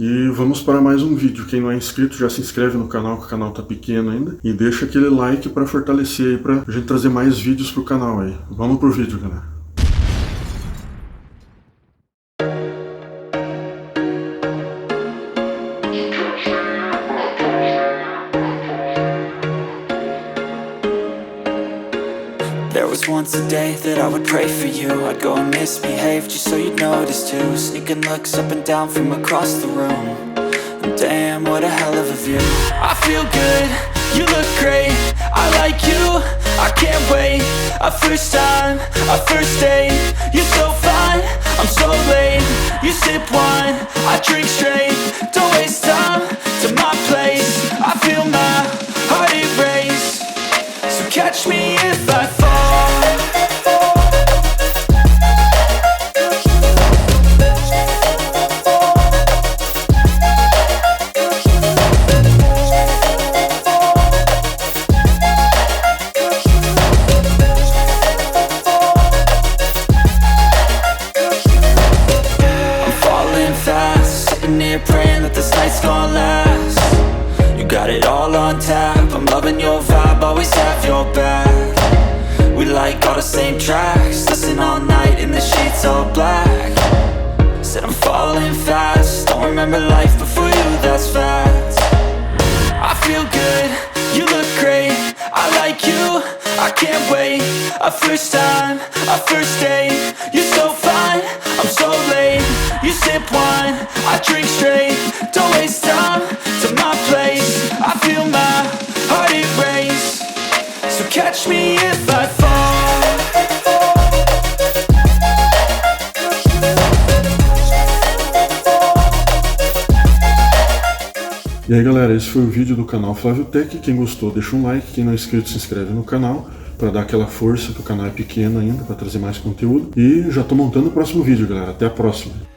E vamos para mais um vídeo. Quem não é inscrito já se inscreve no canal, que o canal tá pequeno ainda. E deixa aquele like para fortalecer aí, pra gente trazer mais vídeos pro canal aí. Vamos pro vídeo, galera. There was once a day that I would pray for you. I'd go and misbehave just so you'd notice too. Sneaking looks up and down from across the room. And damn, what a hell of a view. I feel good, you look great, I like you, I can't wait. A first time, a first date. You're so fine, I'm so late. You sip wine, I drink straight. Don't waste time to my place. I feel my heart erase. So catch me if I fall. Praying that this night's gonna last. You got it all on tap, I'm loving your vibe, always have your back. We like all the same tracks, listen all night in the sheets all black. Said I'm falling fast, don't remember life before you, that's fact. I feel good, you look great, I like you, I can't wait. A first time, a first date. You're so fine, I'm so late. You sip wine, I drink straight. Don't waste time to my place. I feel my heart erase. So catch me if I fall. E aí galera, esse foi o vídeo do canal Flavio Tech. Quem gostou deixa um like, quem não é inscrito se inscreve no canal para dar aquela força, que o canal é pequeno ainda, para trazer mais conteúdo. E já tô montando o próximo vídeo, galera. Até a próxima!